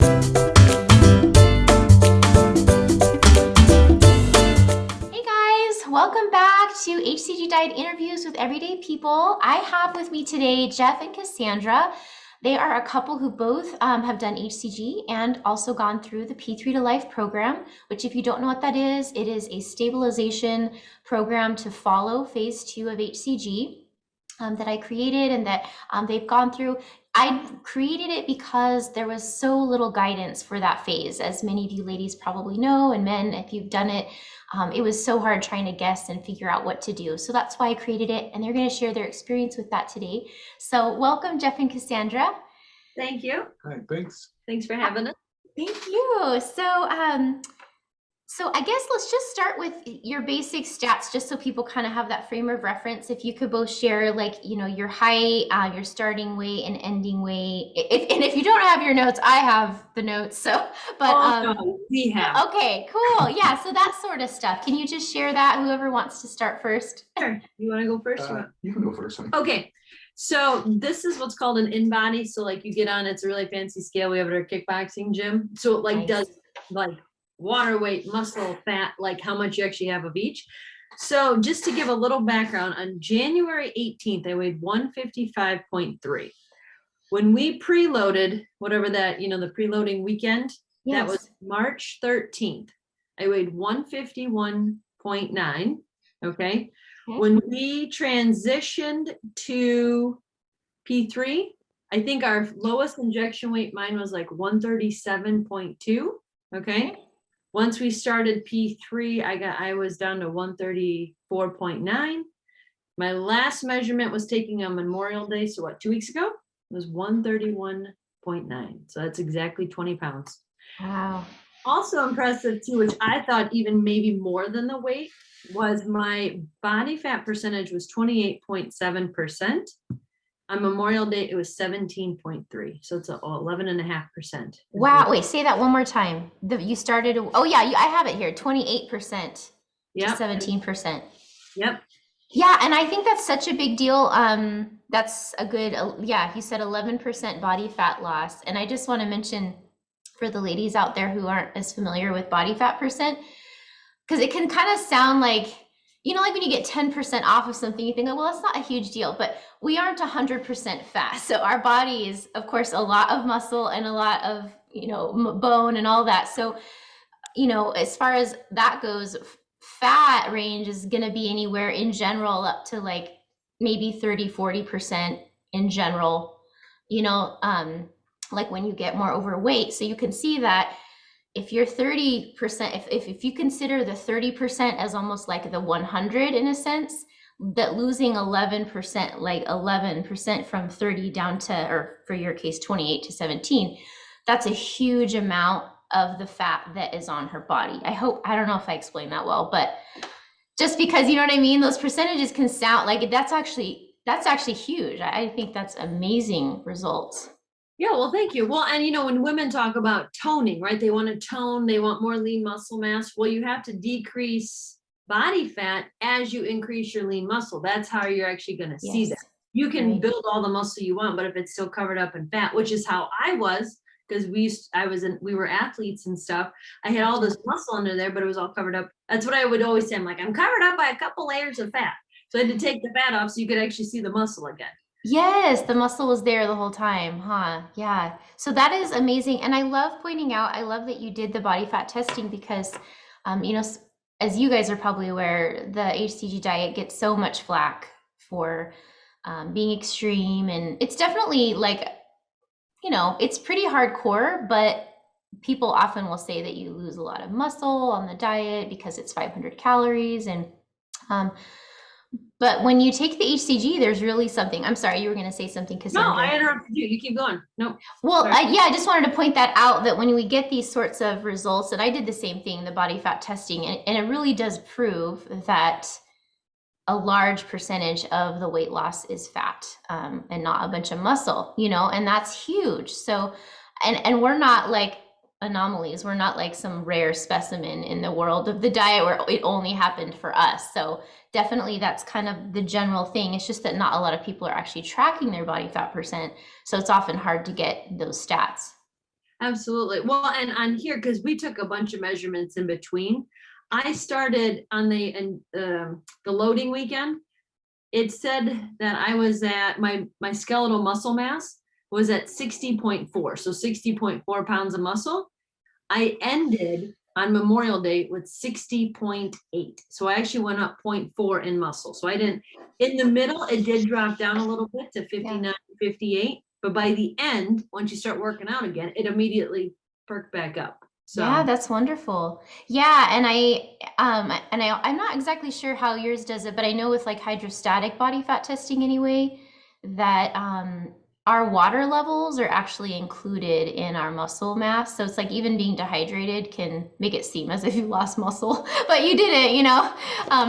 Hey guys, welcome back to hCG Diet Interviews with Everyday People. I have with me today Jeff and Cassandra. They are a couple who both have done hCG and also gone through the P3tolife program, which if you don't know what that is, it is a stabilization program to follow phase 2 of hCG. That I created and that they've gone through. I created it because there was so little guidance for that phase, as many of you ladies probably know, and men, if you've done it, it was so hard trying to guess and figure out what to do. So that's why I created it, and they're going to share their experience with that today. So welcome, Jeff and Cassandra. Thank you. Hi, thanks. Thanks for having us. Thank you. So I guess let's just start with your basic stats, just so people kind of have that frame of reference. If you could both share, like, your height, your starting weight and ending weight. If you don't have your notes, I have the notes. So, but no, we have. Okay, cool. Yeah, so that sort of stuff. Can you just share that? Whoever wants to start first. Sure. You want to go first? You can go first. Okay. So this is what's called an in-body. So like you get on, it's a really fancy scale we have at our kickboxing gym. So it like Nice. does like water weight, muscle, fat, like how much you actually have of each. So just to give a little background, on January 18th, I weighed 155.3. When we preloaded, whatever that, the preloading weekend, that was March 13th. I weighed 151.9. Okay. When we transitioned to P3, I think our lowest injection weight, mine was like 137.2. Okay. Once we started P3, I was down to 134.9. My last measurement was taking on Memorial Day. So what, 2 weeks ago? It was 131.9. So that's exactly 20 pounds. Wow. Also impressive too, which I thought even maybe more than the weight, was my body fat percentage was 28.7%. On Memorial Day, it was 17.3. So it's 11.5%. Wow. Wait, say that one more time. You started, oh yeah, I have it here, 28% to Yep. 17%. Yep. Yeah, and I think that's such a big deal. That's a good, yeah, you said 11% body fat loss. And I just want to mention for the ladies out there who aren't as familiar with body fat percent, because it can kind of sound like, like when you get 10% off of something, you think, oh, well, that's not a huge deal, but we aren't 100% fat. So our body is, of course, a lot of muscle and a lot of, bone and all that. So, as far as that goes, fat range is going to be anywhere in general up to like maybe 30-40% in general, like when you get more overweight. So you can see that if you're 30%, if you consider the 30% as almost like the 100 in a sense, that losing 11%, like 11% from 30 down to, or for your case, 28 to 17, that's a huge amount of the fat that is on her body. I don't know if I explained that well, but just because, you know what I mean? Those percentages can sound like that's actually huge. I think that's amazing results. Yeah, well, thank you. Well, and when women talk about toning, right? They want to tone, they want more lean muscle mass. Well, you have to decrease body fat as you increase your lean muscle. That's how you're actually going to see that. You can build all the muscle you want, but if it's still covered up in fat, which is how I was, because we were athletes and stuff. I had all this muscle under there, but it was all covered up. That's what I would always say. I'm like, I'm covered up by a couple layers of fat. So I had to take the fat off so you could actually see the muscle again. Yes, the muscle was there the whole time, huh? Yeah. So that is amazing. And I love pointing out, I love that you did the body fat testing because, as you guys are probably aware, the hCG diet gets so much flack for being extreme. And it's definitely like, it's pretty hardcore, but people often will say that you lose a lot of muscle on the diet because it's 500 calories. And but when you take the hCG, there's really something. I'm sorry, you were going to say something, Cassandra. No, I interrupted you. You keep going. No. Well, I just wanted to point that out, that when we get these sorts of results, and I did the same thing, the body fat testing, and it really does prove that a large percentage of the weight loss is fat and not a bunch of muscle, and that's huge. So, and we're not like anomalies. We're not like some rare specimen in the world of the diet where it only happened for us. So definitely that's kind of the general thing. It's just that not a lot of people are actually tracking their body fat percent. So it's often hard to get those stats. Absolutely. Well, and on here, because we took a bunch of measurements in between, I started on the loading weekend. It said that I was at my skeletal muscle mass was at 60.4, so 60.4 pounds of muscle. I ended on Memorial Day with 60.8. So I actually went up 0.4 in muscle. So I didn't, in the middle, it did drop down a little bit to 59, 58. But by the end, once you start working out again, it immediately perked back up. So Yeah, that's wonderful. Yeah, and I'm not exactly sure how yours does it, but I know with like hydrostatic body fat testing anyway, that our water levels are actually included in our muscle mass. So it's like even being dehydrated can make it seem as if you lost muscle, but you didn't, you know?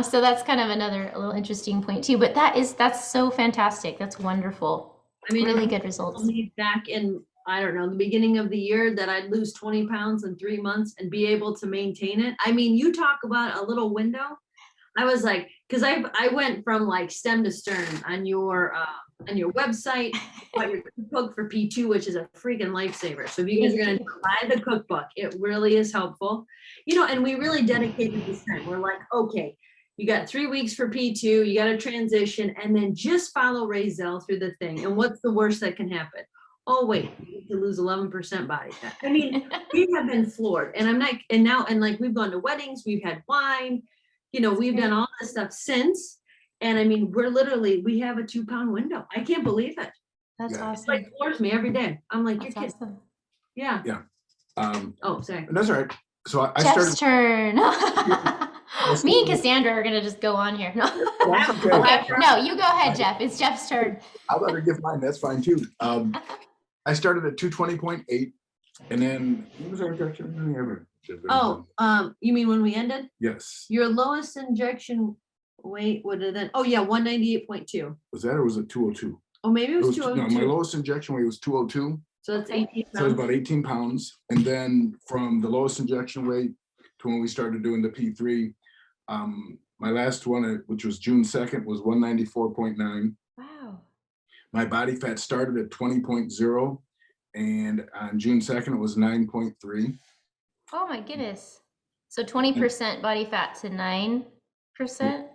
So that's kind of another a little interesting point too. But that's so fantastic. That's wonderful. I mean, Really if good you told results. me back in, I don't know, the beginning of the year that I'd lose 20 pounds in 3 months and be able to maintain it. I mean, you talk about a little window. I was like, because I went from like stem to stern on your website, bought your cookbook for P2, which is a freaking lifesaver. So if you guys are gonna buy the cookbook, it really is helpful. You know, and we really dedicated this time. We're like, okay, you got 3 weeks for P2, you got to transition, and then just follow Ray Zell through the thing. And what's the worst that can happen? Oh wait, you need to lose 11% body fat. I mean, we have been floored, and I'm not, and now, and like we've gone to weddings, we've had wine, you know, we've done all this stuff since. And I mean, we have a 2-pound window. I can't believe it. That's Yeah. It's like awesome. floors me every day. I'm like, you're That's kidding. awesome. Yeah. Yeah. Oh, sorry. That's all right. So I Jeff's started. turn. Me and Cassandra are gonna just go on here. No. That's okay. Okay, no, you go ahead, Jeff. It's Jeff's turn. I'll let her give mine. That's fine too. I started at 220.8, and then what was our injection? Oh, you mean when we ended? Yes. Your lowest injection weight would have then, oh yeah, 198.2. Was that or was it 202? Oh, maybe it It was was, no, 202. my lowest injection weight was 202. So that's 18 So it was pounds. about 18 pounds. And then from the lowest injection weight to when we started doing the P3, my last one, which was June 2nd, was 194.9. Wow. My body fat started at 20.0, and on June 2nd, it was 9.3. Oh my goodness. So 20% body fat to 9%?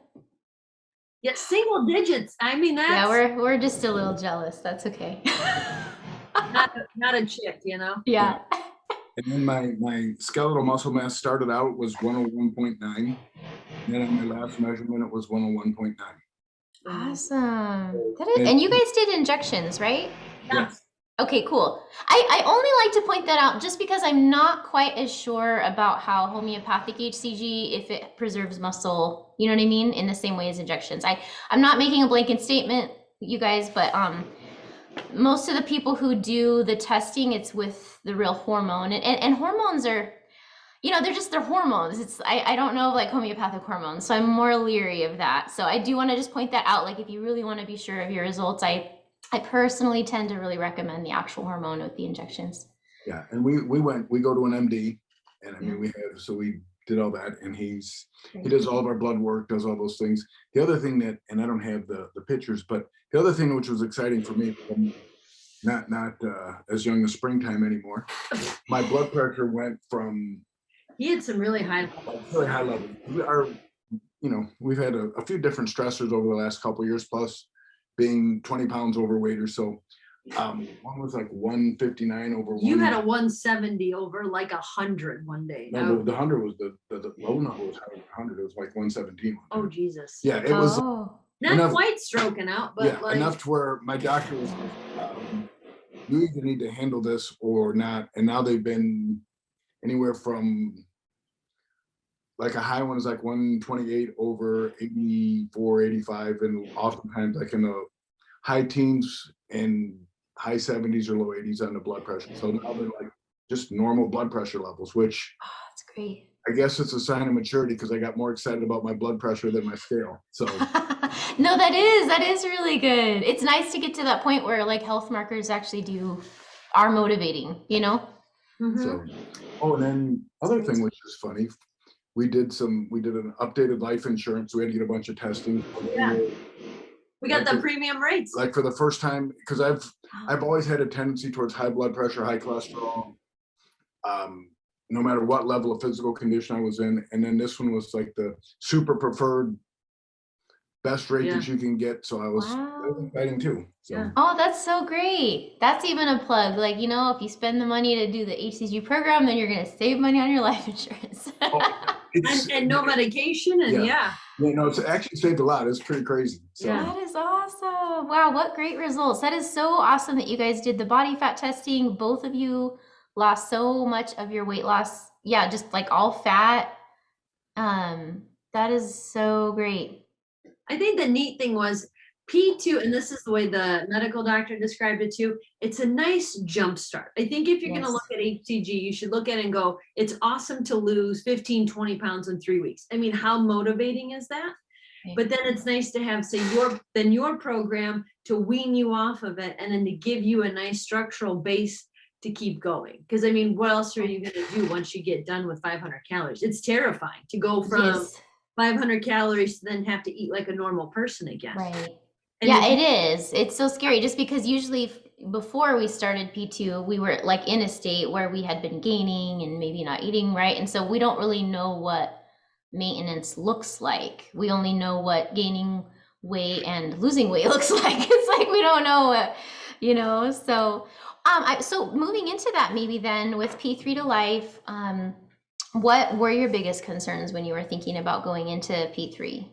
Yeah, single digits. I mean, that's Yeah, we're just a little jealous. That's okay. not a chick, you know? Yeah. And then my skeletal muscle mass started out was 101.9. And then on my last measurement, it was 101.9. Awesome. That is, and you guys did injections, right? Yes. Okay, cool. I only like to point that out just because I'm not quite as sure about how homeopathic hCG, if it preserves muscle, you know what I mean, in the same way as injections. I'm not making a blanket statement, you guys, but most of the people who do the testing, it's with the real hormone, and hormones are, you know, they're hormones. I don't know like homeopathic hormones, so I'm more leery of that. So I do want to just point that out. Like if you really want to be sure of your results, I personally tend to really recommend the actual hormone with the injections. Yeah, and we go to an MD, and I mean we did all that, and he does all of our blood work, does all those things. The other thing that, and I don't have the pictures, but the other thing which was exciting for me, I'm not as young as springtime anymore. My blood pressure went from He had some really high levels. We've had a few different stressors over the last couple of years, plus being 20 pounds overweight or so. One was like 159 over. You had a 170 over like 100 one day. No, the 100 was the low number was 100. It was like 117. Oh Jesus. Yeah, it was not enough, quite stroking out, but yeah, like enough to where my doctor was you either need to handle this or not. And now they've been anywhere from like a high one is like 128 over 84, 85, and oftentimes like in the high teens and high 70s or low 80s on the blood pressure. So now they're like just normal blood pressure levels, which that's great. I guess it's a sign of maturity because I got more excited about my blood pressure than my scale. So no, that is really good. It's nice to get to that point where like health markers actually are motivating, you know? So, and then other thing which is funny, we did an updated life insurance. So we had to get a bunch of testing. Yeah. We got the premium rates. Like for the first time, because I've always had a tendency towards high blood pressure, high cholesterol, no matter what level of physical condition I was in. And then this one was like the super preferred best rate that you can get. So that was Wow. exciting too. So. Yeah. Oh, that's so great. That's even a plug. Like, you know, if you spend the money to do the hCG program, then you're going to save money on your life insurance. And no medication, and Yeah, no, it's actually saved a lot. It's pretty crazy. So. Yeah. That is awesome. Wow, what great results. That is so awesome that you guys did the body fat testing. Both of you lost so much of your weight loss. Yeah, just like all fat. That is so great. I think the neat thing was P2, and this is the way the medical doctor described it too. It's a nice jump start. I think if you're going to look at hCG, you should look at it and go, it's awesome to lose 15, 20 pounds in 3 weeks. I mean, how motivating is that? Right. But then it's nice to have, say, your program to wean you off of it, and then to give you a nice structural base to keep going. Because I mean, what else are you going to do once you get done with 500 calories? It's terrifying to go from Yes. 500 calories to then have to eat like a normal person again. Right. And Yeah, it is. It's so scary just because usually before we started P2, we were like in a state where we had been gaining and maybe not eating right. And so we don't really know what maintenance looks like. We only know what gaining weight and losing weight looks like. It's like we don't know what, you know. So so moving into that, maybe then with P3tolife, what were your biggest concerns when you were thinking about going into P3?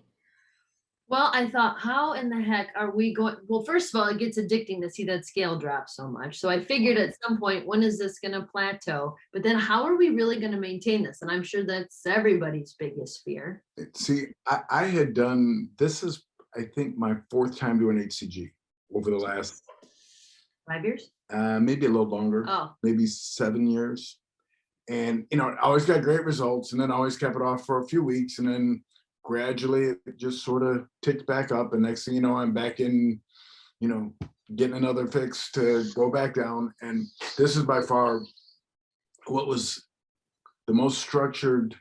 Well, I thought, how in the heck are we going? Well, first of all, it gets addicting to see that scale drop so much. So I figured at some point, when is this going to plateau? But then how are we really going to maintain this? And I'm sure that's everybody's biggest fear. See, I had done, this is, I think, my 4th time doing hCG over the last 5 years? Maybe a little longer, maybe 7 years. And, you know, I always got great results, and then always kept it off for a few weeks. And then gradually it just sort of ticked back up. And next thing you know, I'm back in, you know, getting another fix to go back down. And this is by far what was the most structured,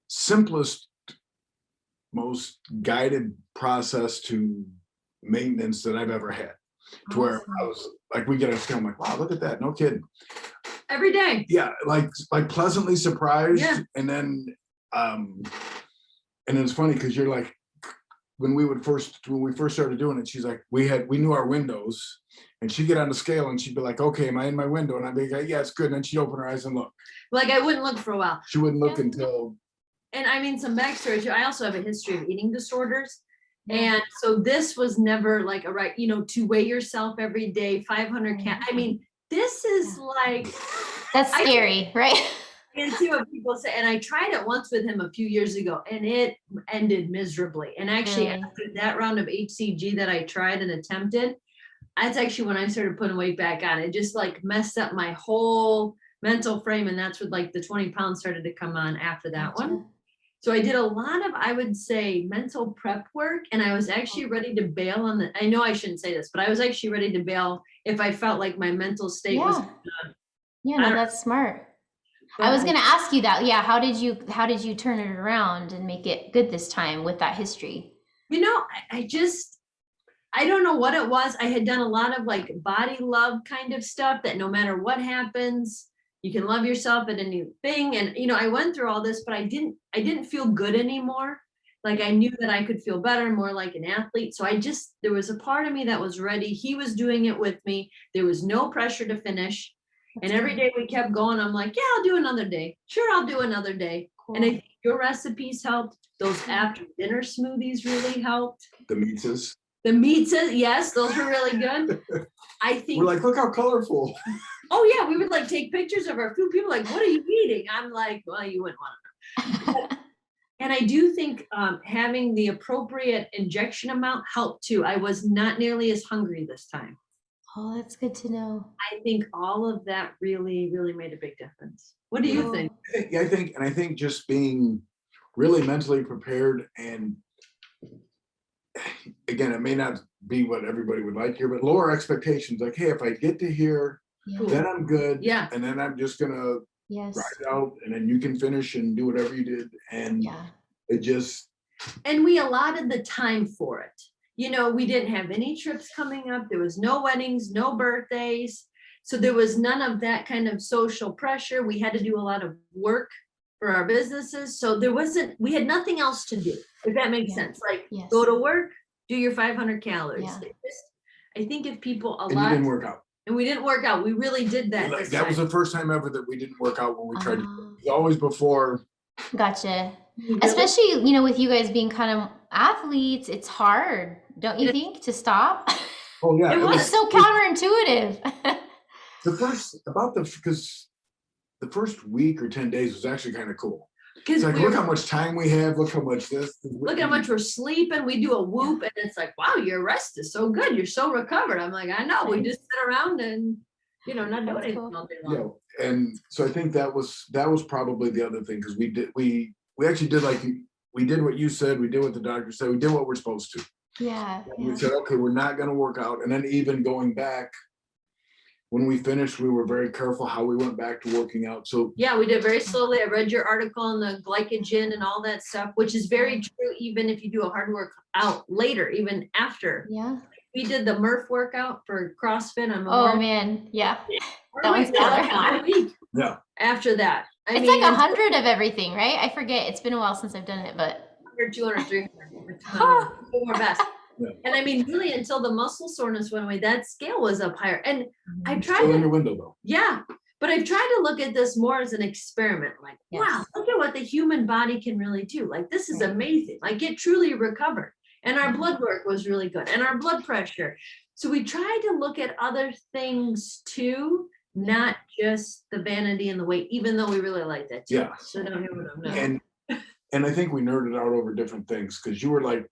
simplest, most guided process to maintenance that I've ever had. To where I was like, we get a scale, I'm like, wow, look at that, no kidding. Every day. Yeah, like pleasantly surprised. Yeah. And then it's funny because you're like, when we first started doing it, she's like, we knew our windows, and she'd get on the scale and she'd be like, okay, am I in my window? And I'd be like, yeah, it's good. And then she'd open her eyes and look. Like I wouldn't look for a while. She wouldn't look until. And I mean, some backstory too. I also have a history of eating disorders. And so this was never like to weigh yourself every day, 500 I mean, this is like. That's scary, right? I can see what people say. And I tried it once with him a few years ago, and it ended miserably. And actually, after that round of hCG that I tried and attempted, that's actually when I started putting weight back on. It just like messed up my whole mental frame. And that's when like the 20 pounds started to come on after that one. So I did a lot of, I would say, mental prep work, and I was actually ready to bail on I know I shouldn't say this, but I was actually ready to bail if I felt like my mental state was good. Yeah, no, that's smart. I was going to ask you that. Yeah, how did you turn it around and make it good this time with that history? You know, I don't know what it was. I had done a lot of like body love kind of stuff that no matter what happens, you can love yourself at a new thing. And, you know, I went through all this, but I didn't feel good anymore. Like I knew that I could feel better and more like an athlete. So there was a part of me that was ready. He was doing it with me. There was no pressure to finish. And every day we kept going. I'm like, yeah, I'll do another day. Sure, I'll do another day. Cool. And I think your recipes helped. Those after dinner smoothies really helped. The mitzas. Yes, those were really good. I think we're like, look how colorful. Oh yeah, we would like take pictures of our food. People are like, what are you eating? I'm like, well, you wouldn't want to know. And I do think having the appropriate injection amount helped too. I was not nearly as hungry this time. Oh, that's good to know. I think all of that really, really made a big difference. What do you think? Yeah, I think just being really mentally prepared, and again, it may not be what everybody would like here, but lower expectations. Like, hey, if I get to here, then I'm good. Yeah. And then I'm just gonna ride out, and then you can finish and do whatever you did. And it just. And we allotted the time for it. You know, we didn't have any trips coming up. There was no weddings, no birthdays. So there was none of that kind of social pressure. We had to do a lot of work for our businesses. So we had nothing else to do, if that makes sense. Like Yes. go to work, do your 500 calories. Yeah. I think if people And you didn't work out. and we didn't work out, we really did that. Like, this that was time. the first time ever that we didn't work out when we tried to. Ah. It was always before. Gotcha. We really- Especially, with you guys being kind of athletes, it's hard, don't you think, to stop? Oh yeah, It it was It's so counterintuitive. because the first week or 10 days was actually kind of cool. Because It's like, look how much time we have, look how much this. look how much we're sleeping. We do a whoop, and it's like, wow, your rest is so good. You're so recovered. I'm like, I know. We just sit around and not doing That's anything cool. all day long. Yeah, and so I think that was probably the other thing, because we actually did we did what you said, we did what the doctor said, we did what we're supposed to. Yeah. We said, okay, we're not going to work out, and then even going back, when we finished, we were very careful how we went back to working out. So Yeah, we did very slowly. I read your article on the glycogen and all that stuff, which is very true. Even if you do a hard workout later, even after. Yeah. We did the Murph workout for CrossFit on Oh Memorial. man. Yeah. Or that we one's got killer. a high week yeah, after that. I It's mean, like 100 of everything, right? I forget. It's been a while since I've done it, but 100, 200, 300. We're doing our best. Yeah. And I mean, really, until the muscle soreness went away, that scale was up higher. And I tried still in to, your window though. yeah, but I've tried to look at this more as an experiment. Like, Yes. wow, look at what the human body can really do. Like, this is Right. amazing. Like, it truly recovered. And our Yeah. blood work was really good, and our blood pressure. So we tried to look at other things too, not just the vanity and the weight, even though we really like that too. Yeah. So don't hear what I'm not. And I think we nerded out over different things, because you were like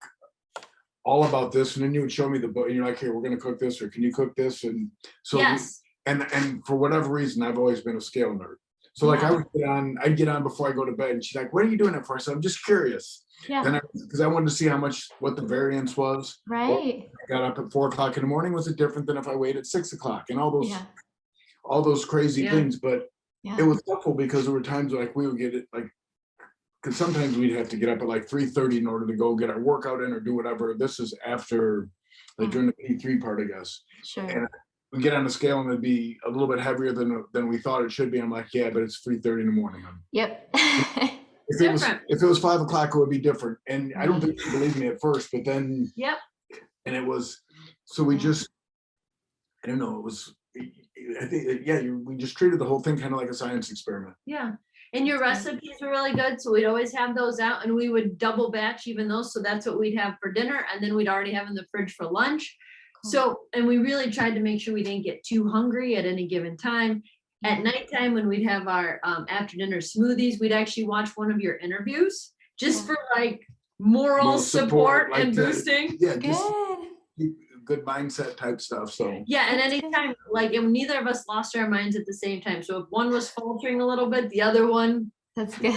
all about this, and then you would show me the book, and you're like, here, we're going to cook this, or can you cook this? And so Yes. and for whatever reason, I've always been a scale nerd. So like Yeah. I'd get on before I go to bed, and she's like, what are you doing it for? So I'm just curious. yeah. Then because I wanted to see what the variance was. Right. I got up at 4 o'clock in the morning. Was it different than if I waited 6 o'clock, and all those crazy Yeah. things? But Yeah. it was helpful, because there were times like we would get it because sometimes we'd have to get up at like 3:30 in order to go get our workout in or do whatever. This is after during the P3 part, I guess. Sure. And we get on the scale and it'd be a little bit heavier than we thought it should be. I'm like, yeah, but it's 3:30 in the morning. Yep. If it was 5 o'clock, it would be different. And I don't think she believed me at first, but then Yep. and it was so we just I don't know, it was I think we just treated the whole thing kind of like a science experiment. Yeah. And your recipes were really good. So we'd always have those out, and we would double batch even those. So that's what we'd have for dinner. And then we'd already have in the fridge for lunch. Cool. So, and we really tried to make sure we didn't get too hungry at any given time. At nighttime, when we'd have our after dinner smoothies, we'd actually watch one of your interviews just for like moral Moral support like and the- boosting. Yeah, just Good. good mindset type stuff. So Yeah, and That's good. anytime, like, and neither of us lost our minds at the same time. So if one was faltering a little bit, the other one. That's good.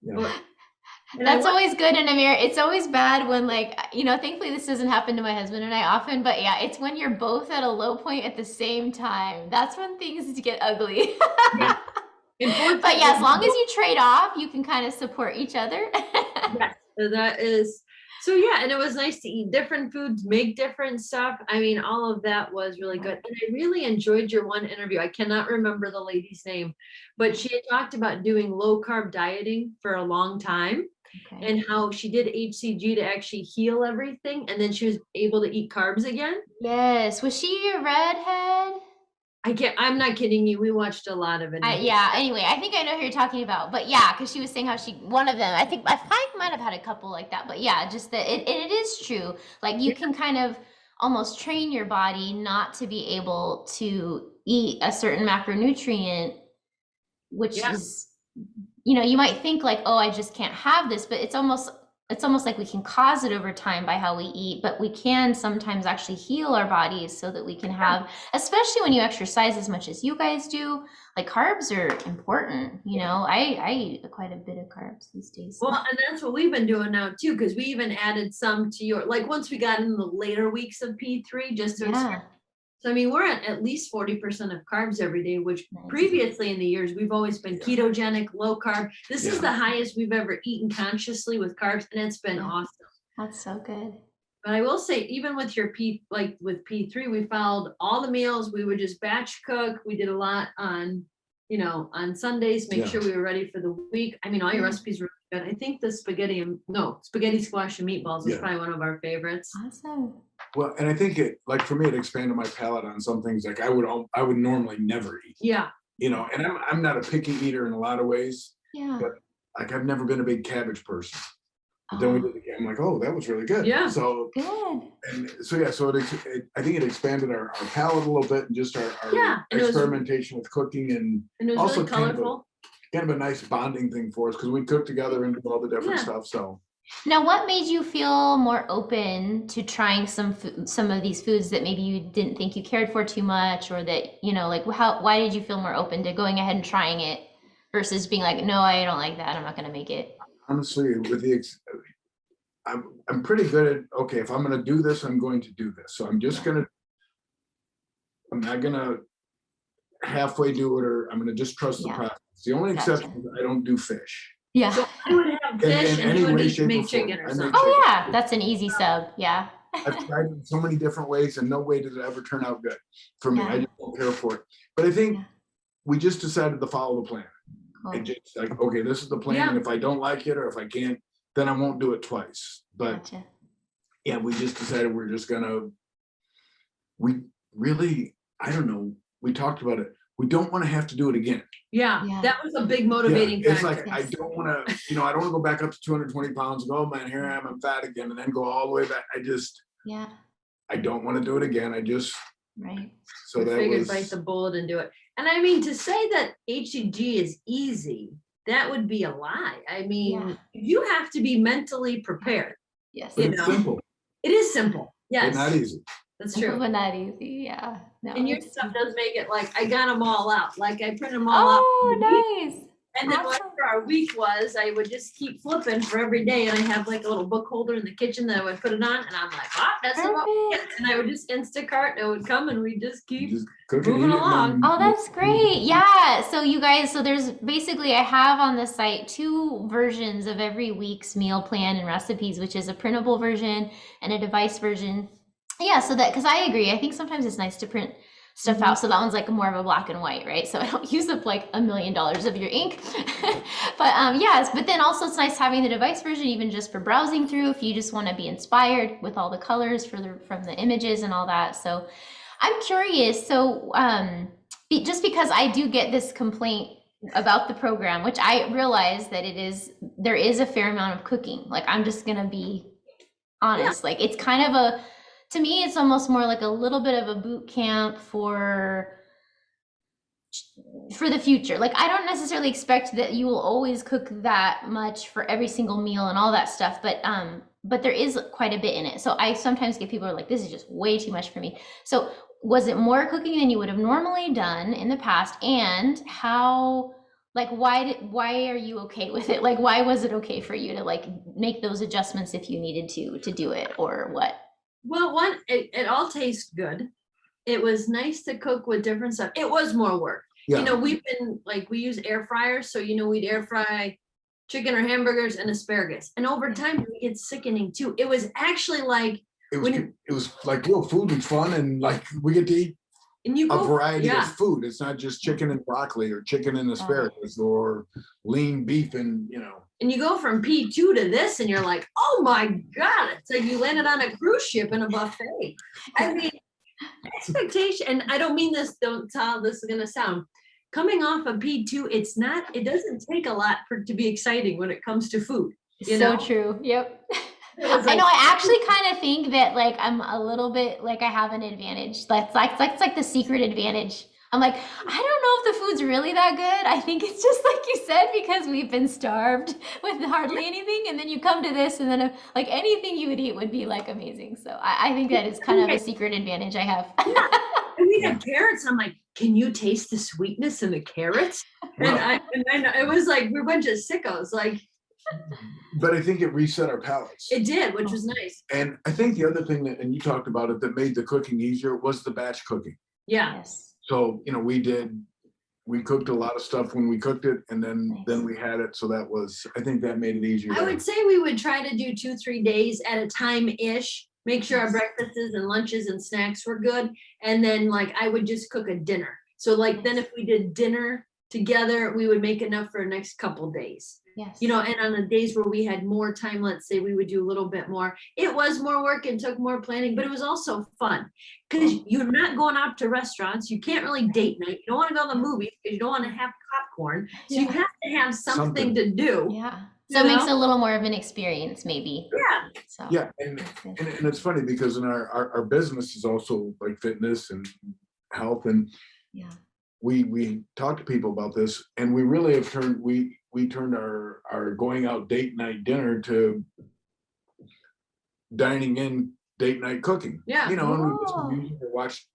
yeah. And I That's always good in a mirror. It's always bad when thankfully this doesn't happen to my husband and I often, but yeah, it's when you're both at a low point at the same time. That's when things get ugly. But yeah, as long as you trade off, you can kind of support each other. Yes, so that is, so yeah, and it was nice to eat different foods, make different stuff. I mean, all of that was really good. And I really enjoyed your one interview. I cannot remember the lady's name, but she had talked about doing low carb dieting for a long time Okay. and how she did hCG to actually heal everything. And then she was able to eat carbs again. Yes. Was she a redhead? I'm not kidding you. We watched a lot of it. Yeah. Anyway, I think I know who you're talking about. But yeah, because she was saying how one of them, I might have had a couple like that. But yeah, just that it is true. Like you can kind of almost train your body not to be able to eat a certain macronutrient, which is, you might think like, oh, I just can't have this, but it's almost like we can cause it over time by how we eat, but we can sometimes actually heal our bodies so that we can have, especially when you exercise as much as you guys do, like carbs are important. I eat quite a bit of carbs these days. Well, and that's what we've been doing now too, because we even added some to your, like once we got in the later weeks of P3, just to Yeah. So, I mean, we're at least 40% of carbs every day, which Nice. previously in the years, we've always been ketogenic, low carb. This is Yeah. the highest we've ever eaten consciously with carbs, and it's been Yeah. awesome. That's so good. But I will say, even with your like with P3, we followed all the meals. We would just batch cook. We did a lot on, on Sundays, make Yeah. sure we were ready for the week. I mean, all your recipes were good. I think the spaghetti squash and meatballs is Yeah. probably one of our favorites. Awesome. Well, and I think for me, it expanded my palate on some things like I would normally never eat. Yeah. And I'm not a picky eater in a lot of ways, Yeah. but like I've never been a big cabbage person. But then we did it again. I'm like, oh, that was really good. Yeah. So Good. and so yeah, so I think it expanded our palate a little bit and just our and it was- experimentation with cooking and And it was also really colorful. kind of a nice bonding thing for us because we cook together and do all the different Yeah. stuff. So Now, what made you feel more open to trying some of these foods that maybe you didn't think you cared for too much, or that, like why did you feel more open to going ahead and trying it versus being like, no, I don't like that, I'm not going to make it? honestly, I'm pretty good at, okay, if I'm going to do this, I'm going to do this. So I'm not going to halfway do it, or I'm going to just trust the Yeah. process. The only exception is I don't do fish. Yeah. So I would have fish in and you any would way, shape, or make form. chicken or I make something. Oh chicken. yeah, that's an easy sub. Yeah. I've tried it in so many different ways and no way did it ever turn out good for me. Yeah. I just don't care for it. But I think Yeah. we just decided to follow the plan. Cool. And just like, okay, this is the plan. And if I don't like it or if I can't, then I won't do it twice. But Gotcha. yeah, we just decided we really, I don't know, we talked about it. We don't want to have to do it again. Yeah, Yeah. that was a big motivating It's factor. like, I don't want to, I don't want to go back up to 220 pounds and go, oh man, here I am, I'm fat again, and then go all the way back. Yeah. I don't want to do it again. Right. So I that figured was, bite the bullet and do it. And I mean, to say that hCG is easy, that would be a lie. I mean, you have to be mentally prepared. Yes. but it's simple, It is simple. but Yes, not easy. that's true. But not easy. Yeah. No, And your it's- stuff does make it like, I got them all out. Like I print them all out. Oh, nice. And then Awesome. whatever our week was, I would just keep flipping for every day. And I have like a little book holder in the kitchen that I would put it on. And I'm like, that's the one. Perfect. And I would just Instacart and it would come and we just keep. Just cook and moving eat it and along. then- Oh, that's great. Yeah. So you guys, there's basically, I have on the site 2 versions of every week's meal plan and recipes, which is a printable version and a device version. Yeah. So that, because I agree, I think sometimes it's nice to print stuff out. So that one's like more of a black and white, right? So I don't use up like $1 million of your ink. But yes, but then also it's nice having the device version, even just for browsing through, if you just want to be inspired with all the colors from the images and all that. So I'm curious. So just because I do get this complaint about the program, which I realize that there is a fair amount of cooking. Like, I'm just going to be honest. Like, it's kind of to me, it's almost more like a little bit of a boot camp for the future. Like, I don't necessarily expect that you will always cook that much for every single meal and all that stuff, but there is quite a bit in it. So I sometimes get people who are like, this is just way too much for me. So was it more cooking than you would have normally done in the past? And how, like, why are you okay with it? Like, why was it okay for you to like make those adjustments if you needed to do it, or what? Well, it all tastes good. It was nice to cook with different stuff. It was more work. Yeah. We've been like, we use air fryers. So, we'd air fry chicken or hamburgers and asparagus. And over time, it gets sickening too. It was actually like, It was like real food and fun, and like we get to eat and you a go, variety yeah. of food. It's not just chicken and broccoli or chicken and asparagus or lean beef and And you go from P2 to this and you're like, oh my God, it's like you landed on a cruise ship in a buffet. I mean, expectation, and I don't mean this, don't tell how this is going to sound. Coming off of P2, it doesn't take a lot to be exciting when it comes to food. So true. Yep. was I know. like- I actually kind of think that like I'm a little bit like I have an advantage. That's like the secret advantage. I'm like, I don't know if the food's really that good. I think it's just like you said, because we've been starved with hardly anything, and then you come to this, and then like anything you would eat would be like amazing. So I think that is kind of a secret advantage I have. And we had carrots. I'm like, can you taste the sweetness in the carrots? And it was like, we're a bunch of sickos. Like, but I think it reset our palates. it did, which was nice. And I think the other thing that, and you talked about it, that made the cooking easier was the batch cooking. Yeah. Yes. So, we cooked a lot of stuff when we cooked it, and then Nice. we had it. So I think that made it easier. I would say we would try to do 2-3 days at a time-ish. make sure our Yes. breakfasts and lunches and snacks were good. And then like I would just cook a dinner. So like then if we did dinner together, we would make enough for the next couple days. Yes. You know, and on the days where we had more time, let's say we would do a little bit more. It was more work and took more planning, but it was also fun because you're not going out to restaurants. You can't really date night. You don't want to go to the movies because you don't want to have popcorn. So you Yeah. have to have something Something. to do. Yeah. You So it makes it know? a little more of an experience, maybe. Yeah. So Yeah, and it's funny because in our business is also like fitness and health, and yeah. we talk to people about this, and we really have turned we turned our going out date night dinner to dining in date night cooking. Yeah. You know, and we Oh. listen to music or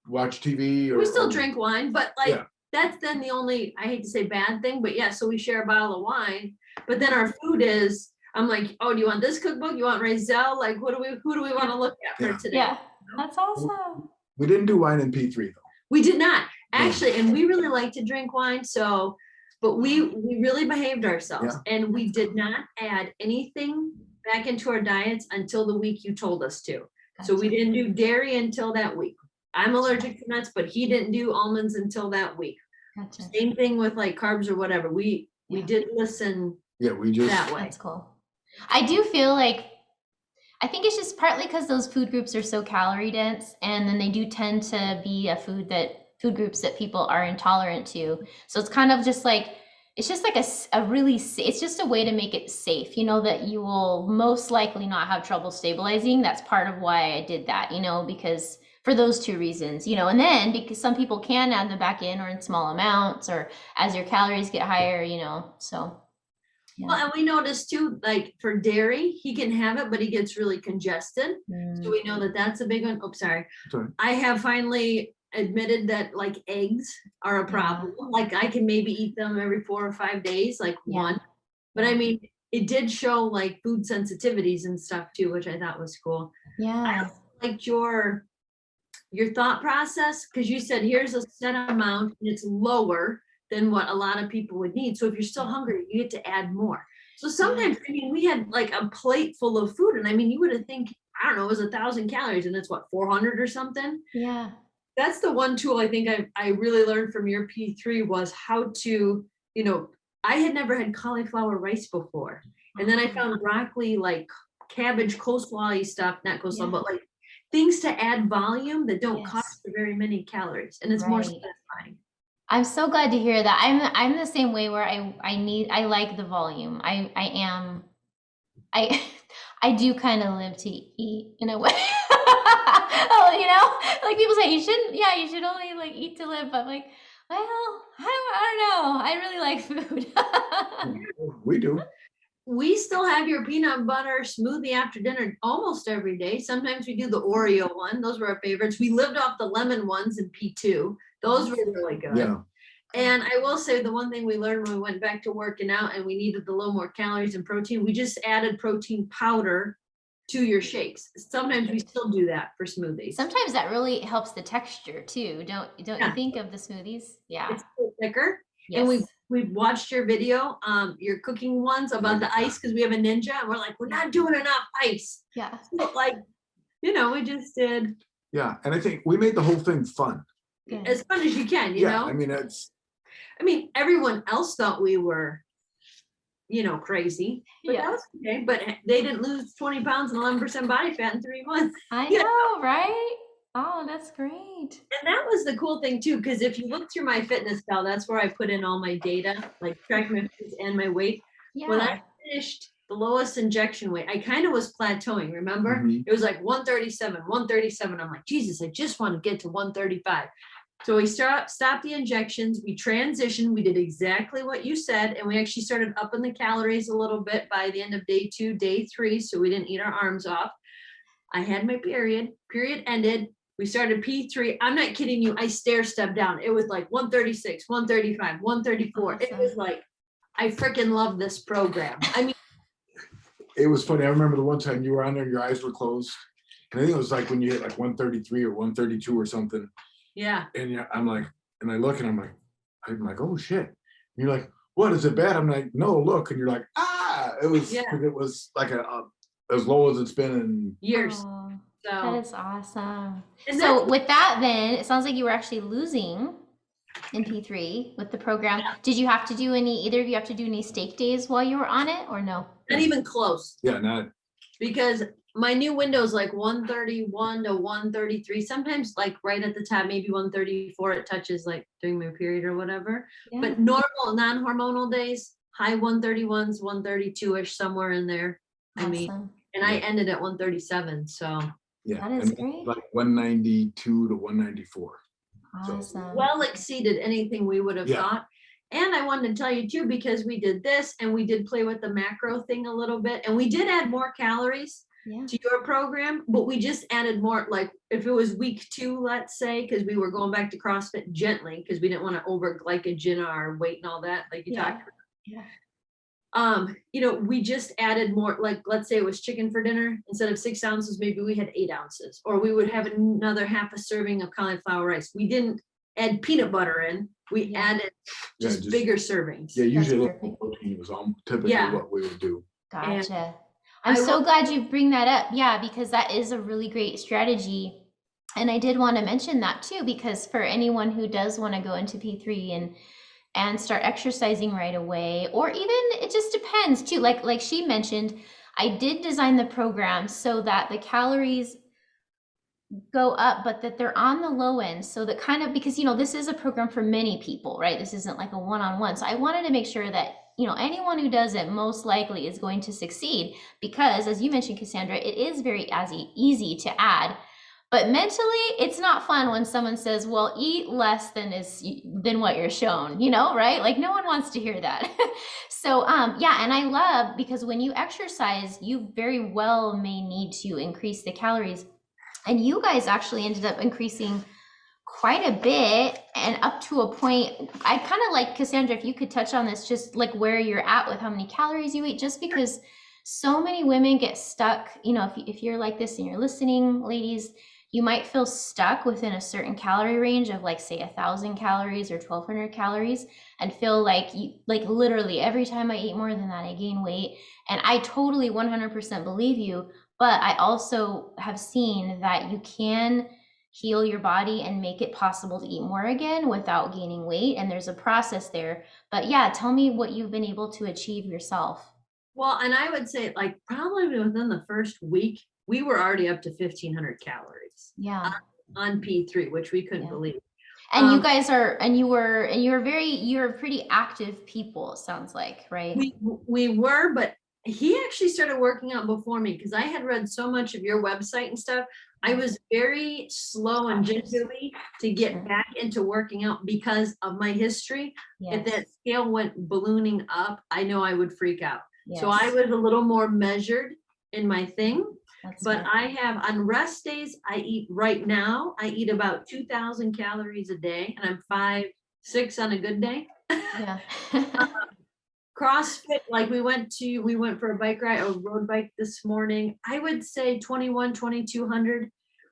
watch TV, or We still drink wine, but like Yeah. that's then the only, I hate to say bad thing, but yeah, so we share a bottle of wine, but then our food is, I'm like, oh, do you want this cookbook? You want Razel? Like, who do we want to look at Yeah. for today? Yeah. That's awesome. We didn't do wine in P3 though. We did not actually, and we really like to drink wine, so, but we really behaved ourselves, and we did not add anything back into our diets until the week you told us to. So we didn't do dairy until that week. I'm allergic to nuts, but he didn't do almonds until that week. Gotcha. Same thing with like carbs or whatever. We did listen Yeah, we just that way. That's cool. I do feel like, I think it's just partly because those food groups are so calorie dense, and then they do tend to be food groups that people are intolerant to. So it's kind of just like, it's just like a really, it's just a way to make it safe, you know, that you will most likely not have trouble stabilizing. That's part of why I did that, you know, because for those two reasons, you know, and then because some people can add them back in or in small amounts or as your calories get higher, you know, so. Yeah. Well, and we noticed too, like for dairy, he can have it, but he gets really congested. So we know that that's a big one. Oh, sorry. I have finally admitted that like eggs are a problem. Like I can maybe eat them every 4 or 5 days, like one. But I mean, it did show like food sensitivities and stuff too, which I thought was cool. Yeah. I also liked your thought process, because you said here's a set amount and it's lower than what a lot of people would need. So if you're still hungry, you get to add more. So sometimes, I mean, we had like a plate full of food, and I mean, you would have think, I don't know, it was 1,000 calories, and it's what, 400 or something? Yeah. That's the one tool I think I really learned from your P3 was how to, you know, I had never had cauliflower rice before. And then I found broccoli, like cabbage, coleslaw-y stuff, not coleslaw, but like things to add volume that don't cost very many calories. And it's more satisfying. I'm so glad to hear that. I'm the same way where I like the volume. I do kind of live to eat in a way. Oh, you know, like people say you should only like eat to live, but like, well, I don't know. I really like food. we do. We still have your peanut butter smoothie after dinner almost every day. Sometimes we do the Oreo one. Those were our favorites. We lived off the lemon ones in P2. Those were really good. Yeah. And I will say the one thing we learned when we went back to working out and we needed a little more calories and protein, we just added protein powder to your shakes. Sometimes we still do that for smoothies. Sometimes that really helps the texture too. Don't you think of the smoothies? Yeah. It's thicker. Yes. And we've watched your video, your cooking ones about the ice, because we have a Ninja, and we're like, we're not doing enough ice. Yeah. So like, you know, we just did. Yeah, and I think we made the whole thing fun. Good. As fun as you can, you know? I mean, everyone else thought we were, you know, crazy, but that was okay. But they didn't lose 20 pounds and 11% body fat in 3 months. I know, right? Oh, that's great. And that was the cool thing too, because if you look through my fitness pal, that's where I put in all my data, like track my fitness and my weight. Yeah. When I finished the lowest injection weight, I kind of was plateauing, remember? Mhm. It was like 137. I'm like, Jesus, I just want to get to 135. So we stopped the injections, we transitioned, we did exactly what you said, and we actually started upping the calories a little bit by the end of day 2, day 3, so we didn't eat our arms off. I had my period ended, we started P3. I'm not kidding you, I stair-stepped down. It was like 136, 135, 134. Awesome. It was like, I freaking love this program. I mean, it was funny. I remember the one time you were on there, your eyes were closed. And I think it was like when you hit like 133 or 132 or something. yeah. And I'm like, and I look and I'm like, oh shit. And you're like, what, is it bad? I'm like, no, look. And you're like, it was like as low as it's been in Years. That So, is awesome. and So that's, with that, then it sounds like you were actually losing in P3 with the program. Did you have to do either of you have to do any stake days while you were on it or no? not even close. Yeah, not, Because my new window is like 131 to 133, sometimes like right at the top, maybe 134, it touches like during my period or whatever. Yeah. But normal, non-hormonal days, high 131s, 132-ish, somewhere in there. I mean, Awesome. and I ended at 137, so yeah. That is and great. Like 192 to 194. So, Awesome. well exceeded anything we would have Yeah. thought. And I wanted to tell you too, because we did this and we did play with the macro thing a little bit, and we did add more calories Yeah. to your program, but we just added more, like if it was week 2, let's say, because we were going back to CrossFit gently, because we didn't want to over glycogen our weight and all that, like you Yeah. talked Yeah. you know, we just added more, like, let's say it was chicken for dinner, instead of 6 ounces, maybe we had 8 ounces, or we would have another half a serving of cauliflower rice. We didn't add peanut butter in, we Yeah. added Yeah, just bigger servings. Yeah, usually perfect. protein was typically Yeah. what we would do. Gotcha. I'm I so will- glad you bring that up. Yeah, because that is a really great strategy. And I did want to mention that too, because for anyone who does want to go into P3 and start exercising right away, or even it just depends too. Like she mentioned, I did design the program so that the calories go up, but that they're on the low end. So that kind of, because, you know, this is a program for many people, right? This isn't like a one-on-one. So I wanted to make sure that, you know, anyone who does it most likely is going to succeed, because as you mentioned, Kassandra, it is very easy to add. But mentally, it's not fun when someone says, well, eat less than what you're shown, you know, right? Like no one wants to hear that. So yeah, and I love, because when you exercise, you very well may need to increase the calories. And you guys actually ended up increasing quite a bit, and up to a point, I kind of like, Kassandra, if you could touch on this, just like where you're at with how many calories you eat, just because so many women get stuck, you know, if you're like this and you're listening, ladies, you might feel stuck within a certain calorie range of like, say, 1,000 calories or 1,200 calories, and feel like like literally every time I eat more than that, I gain weight. And I totally 100% believe you, but I also have seen that you can heal your body and make it possible to eat more again without gaining weight. And there's a process there. But yeah, tell me what you've been able to achieve yourself. Well, and I would say like probably within the first week, we were already up to 1,500 calories Yeah. on P3, which we couldn't Yeah. believe. And you guys are, and you're pretty active people, it sounds like, right? We were, but he actually started working out before me, because I had read so much of your website and stuff. I was very slow and Cautious. gingerly to get Sure. back into working out because of my history. If Yes. that scale went ballooning up, I know I would freak out. Yes. So I was a little more measured in my thing. That's But good. I have, on rest days, I eat right now, I eat about 2,000 calories a day, and I'm 5'6" on a good day. Yeah. CrossFit, like we went for a bike ride, a road bike this morning. I would say 2,200.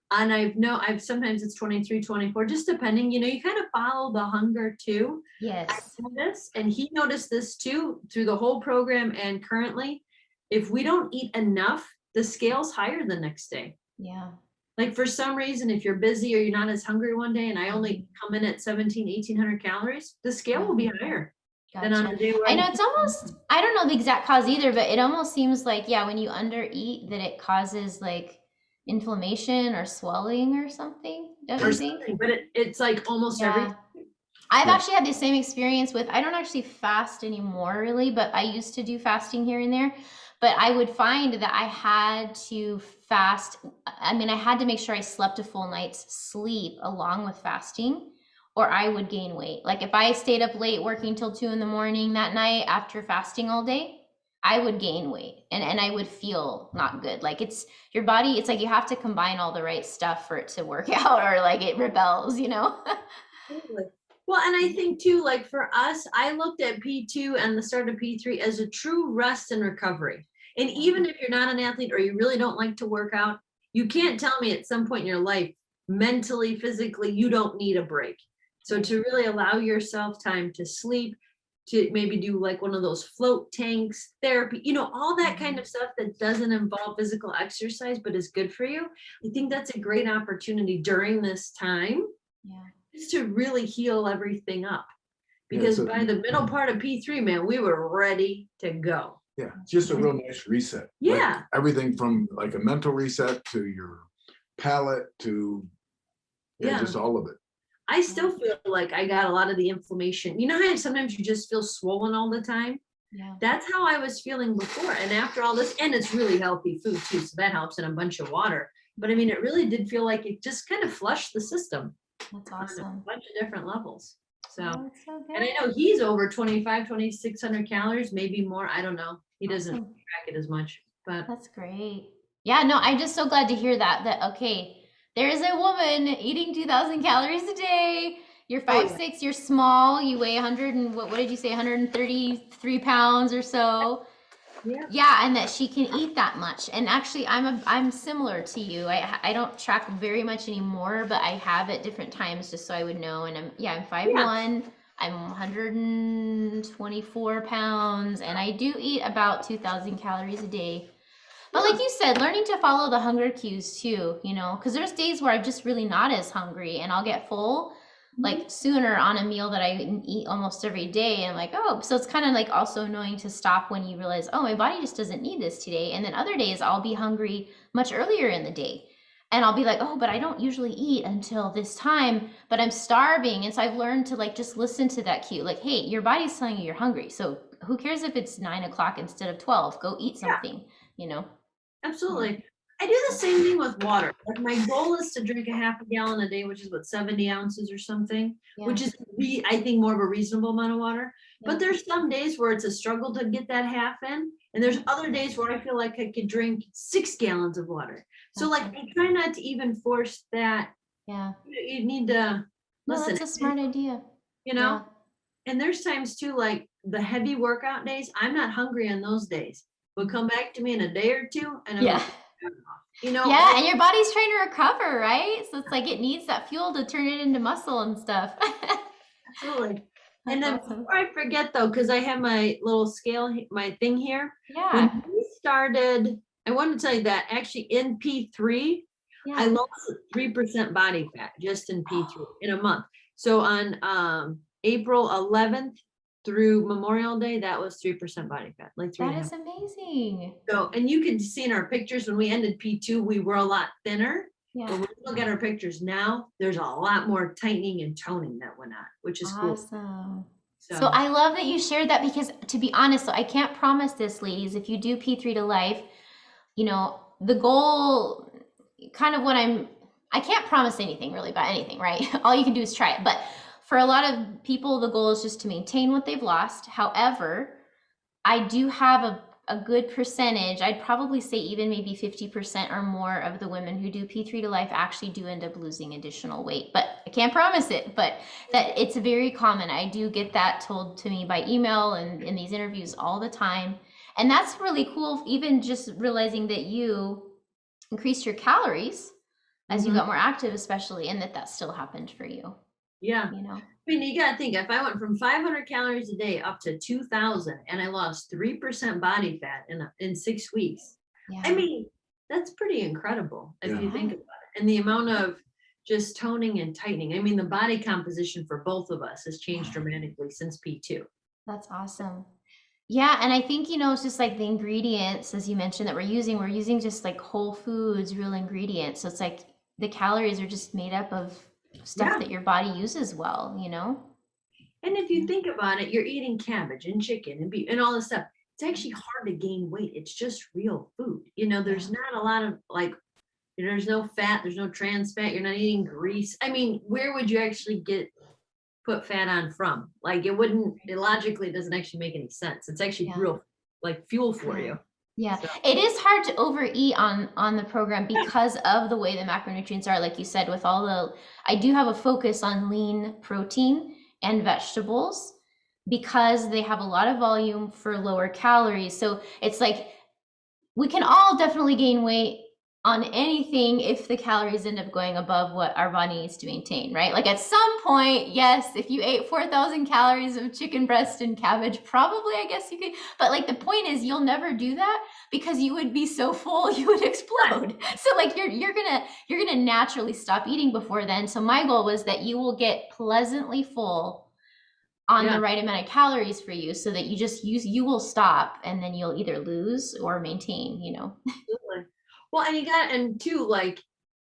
And I've sometimes it's 23, 24, just depending, you know, you kind of follow the hunger too. Yes. I noticed, and he noticed this too, through the whole program and currently, if we don't eat enough, the scale's higher the next day. Yeah. Like for some reason, if you're busy or you're not as hungry one day, and I only come in at 1,800 calories, the scale will be higher than on Gotcha. a day where I know it's almost, I don't know the exact cause either, but it almost seems like, yeah, when you undereat, that it causes like inflammation or swelling or something, don't or you think? something, but it's like almost every. Yeah. I've Yeah. actually had the same experience with, I don't actually fast anymore really, but I used to do fasting here and there. But I would find that I had to fast. I mean, I had to make sure I slept a full night's sleep along with fasting, or I would gain weight. Like if I stayed up late working till 2 a.m. that night after fasting all day, I would gain weight and I would feel not good. Like it's your body, it's like you have to combine all the right stuff for it to work out, or like it rebels, you know? Totally. Well, and I think too, like for us, I looked at P2 and the start of P3 as a true rest and recovery. And even if you're not an athlete or you really don't like to work out, you can't tell me at some point in your life, mentally, physically, you don't need a break. So to really allow yourself time to sleep, to maybe do like one of those float tanks, therapy, all that kind of stuff that doesn't involve physical exercise, but is good for you. I think that's a great opportunity during this time just to really heal everything up. Because by the middle part of P3, man, we were ready to go. Yeah, just a real nice reset. Yeah. Like everything from like a mental reset to your palate to just all of it. I still feel like I got a lot of the inflammation. You know how sometimes you just feel swollen all the time? Yeah. That's how I was feeling before. And after all this, and it's really healthy food too, so that helps, and a bunch of water. But I mean, it really did feel like it just kind of flushed the system. That's awesome. On a bunch of different levels. So, that's so good. and I know he's over 2,600 calories, maybe more. I don't know. He doesn't track it as much, but that's great. Yeah, no, I'm just so glad to hear that, okay, there is a woman eating 2,000 calories a day. You're 5'6", you're small, you weigh 100 and what did you say, 133 pounds or so. Yeah, and that she can eat that much. And actually, I'm similar to you. I don't track very much anymore, but I have at different times just so I would know. And I'm 5'1". I'm 124 pounds, and I do eat about 2,000 calories a day. But like you said, learning to follow the hunger cues too, because there's days where I'm just really not as hungry, and I'll get full like sooner on a meal that I eat almost every day. And I'm like, oh, so it's kind of like also knowing to stop when you realize, oh, my body just doesn't need this today. And then other days I'll be hungry much earlier in the day. And I'll be like, oh, but I don't usually eat until this time, but I'm starving. And so I've learned to like just listen to that cue. Like, hey, your body's telling you you're hungry. So who cares if it's 9 o'clock instead of 12? Go eat something, Absolutely. I do the same thing with water. Like my goal is to drink a half a gallon a day, which is what, 70 ounces or something, which is I think more of a reasonable amount of water. But there's some days where it's a struggle to get that half in. And there's other days where I feel like I could drink 6 gallons of water. So like I try not to even force that. Yeah. You need to listen. That's a smart idea. And there's times too, like the heavy workout days, I'm not hungry on those days. But come back to me in a day or two and I'm and your body's trying to recover, right? So it's like it needs that fuel to turn it into muscle and stuff. Absolutely. And then before I forget though, because I have my little scale, my thing here. Yeah. When we started, I want to tell you that actually in P3, I lost 3% body fat just in P3 in a month. So on April 11th through Memorial Day, that was 3% body fat, like 3. That is amazing. So, and you can see in our pictures when we ended P2, we were a lot thinner. But when we look at our pictures now, there's a lot more tightening and toning that went on, which is cool. Awesome. So I love that you shared that, because to be honest, so I can't promise this, ladies, if you do P3tolife, the goal, kind of I can't promise anything really about anything, right? All you can do is try it. But for a lot of people, the goal is just to maintain what they've lost. However, I do have a good percentage, I'd probably say even maybe 50% or more of the women who do P3tolife actually do end up losing additional weight. But I can't promise it, but that it's very common. I do get that told to me by email and in these interviews all the time. And that's really cool, even just realizing that you increased your calories as you got more active, especially, and that still happened for you. Yeah. I mean, you got to think, if I went from 500 calories a day up to 2,000 and I lost 3% body fat in 6 weeks, I mean, that's pretty incredible if you think about it. And the amount of just toning and tightening. I mean, the body composition for both of us has changed dramatically since P2. That's awesome. Yeah, and I think, it's just like the ingredients, as you mentioned, that we're using just like whole foods, real ingredients. So it's like the calories are just made up of stuff that your body uses well, And if you think about it, you're eating cabbage and chicken and beef and all this stuff. It's actually hard to gain weight. It's just real food. There's not a lot of there's no fat, there's no trans fat. You're not eating grease. I mean, where would you actually put fat on from? Like it logically doesn't actually make any sense. It's actually real fuel for you. Yeah, it is hard to overeat on the program because of the way the macronutrients are, like you said, with I do have a focus on lean protein and vegetables because they have a lot of volume for lower calories. So it's like, we can all definitely gain weight on anything if the calories end up going above what our body needs to maintain, right? Like at some point, yes, if you ate 4,000 calories of chicken breast and cabbage, probably, I guess you could, but like the point is you'll never do that because you would be so full, you would explode. So like you're gonna naturally stop eating before then. So my goal was that you will get pleasantly full on the right amount of calories for you so that you will stop and then you'll either lose or maintain, you know. Absolutely. Well, and too, like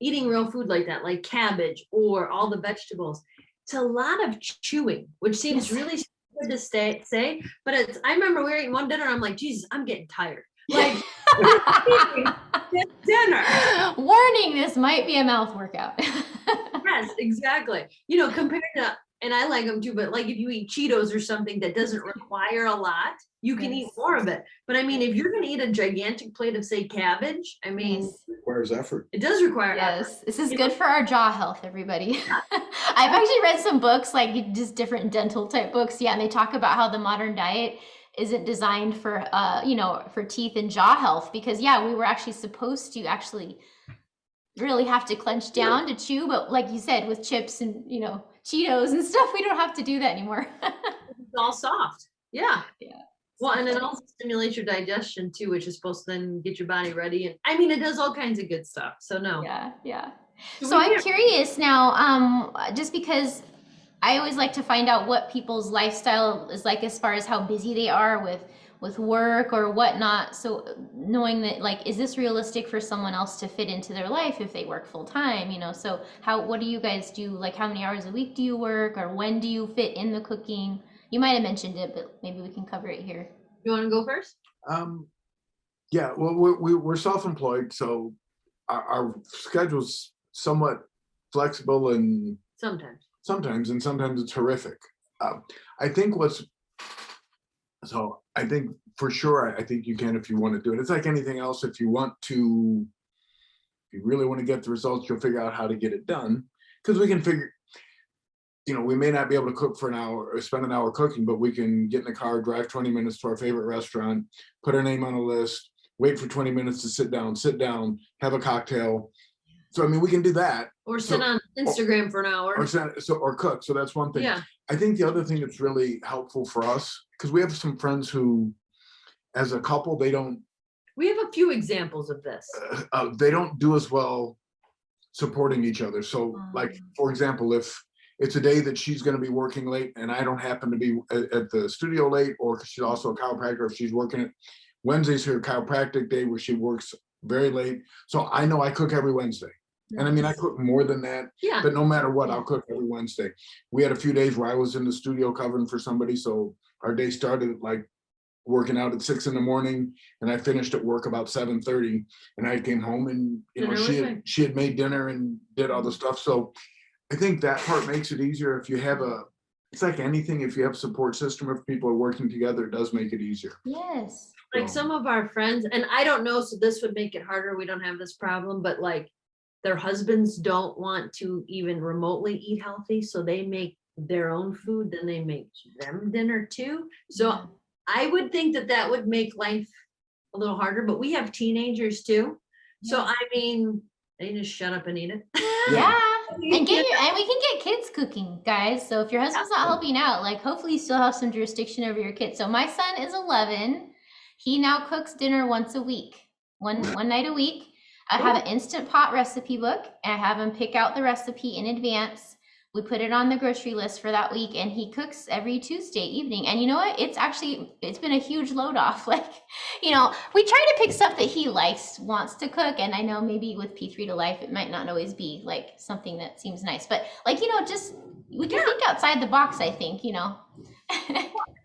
eating real food like that, like cabbage or all the vegetables, it's a lot of chewing, which seems really stupid to say, but I remember we were eating one dinner, I'm like, Jesus, I'm getting tired. Like this dinner. Warning, this might be a mouth workout. Yes, exactly. You know, compared to, and I like them too, but like if you eat Cheetos or something that doesn't require a lot, you can eat more of it. But I mean, if you're gonna eat a gigantic plate of, say, cabbage, I mean, It requires effort. it does require effort. Yes, this is good for our jaw health, everybody. I've actually read some books, like just different dental type books. Yeah, and they talk about how the modern diet isn't designed for, for teeth and jaw health because, yeah, we were actually supposed to actually really have to clench down to chew, but like you said, with chips and Cheetos and stuff, we don't have to do that anymore. It's all soft. Yeah. Yeah. Well, and it also stimulates your digestion too, which is supposed to then get your body ready. And I mean, it does all kinds of good stuff. So no. Yeah. So I'm curious now, just because I always like to find out what people's lifestyle is like as far as how busy they are with work or whatnot. So knowing that, like, is this realistic for someone else to fit into their life if they work full time, so what do you guys do? Like, how many hours a week do you work, or when do you fit in the cooking? You might have mentioned it, but maybe we can cover it here. You want to go first? Yeah, well, we're self-employed, so our schedule's somewhat flexible and sometimes it's horrific. I think for sure, I think you can if you want to do it. It's like anything else. If you really want to get the results, you'll figure out how to get it done. Because we can figure, we may not be able to cook for an hour or spend an hour cooking, but we can get in the car, drive 20 minutes to our favorite restaurant, put our name on a list, wait for 20 minutes to sit down, have a cocktail. So, I mean, we can do that. Or sit on Instagram for an hour. Or cook. So that's one thing. Yeah. I think the other thing that's really helpful for us, because we have some friends who, as a couple, we have a few examples of this. They don't do as well supporting each other. So like, for example, if it's a day that she's going to be working late and I don't happen to be at the studio late, or she's also a chiropractor, if she's working it, Wednesday's her chiropractic day where she works very late. So I know I cook every Wednesday. And I mean, I cook more than that, but no matter what, I'll cook every Wednesday. We had a few days where I was in the studio covering for somebody. So our day started like working out at 6 a.m. and I finished at work about 7:30, and I came home and, she had made dinner and did all the stuff. So I think that part makes it easier if you have it's like anything, if you have a support system, if people are working together, it does make it easier. Yes. Like some of our friends, and I don't know, so this would make it harder. We don't have this problem, but like, their husbands don't want to even remotely eat healthy, so they make their own food, then they make them dinner too. So I would think that would make life a little harder, but we have teenagers too. So I mean, they just shut up and eat it. Yeah. And we can get kids cooking, guys. So if your husband's not helping out, like, hopefully you still have some jurisdiction over your kids. So my son is 11. He now cooks dinner once a week, one night a week. I have an Instant Pot recipe book, and I have him pick out the recipe in advance. We put it on the grocery list for that week, and he cooks every Tuesday evening. And you know what? It's been a huge load off. Like, we try to pick stuff that he wants to cook. And I know maybe with P3tolife, it might not always be like something that seems nice, but like, just we can think outside the box, I think,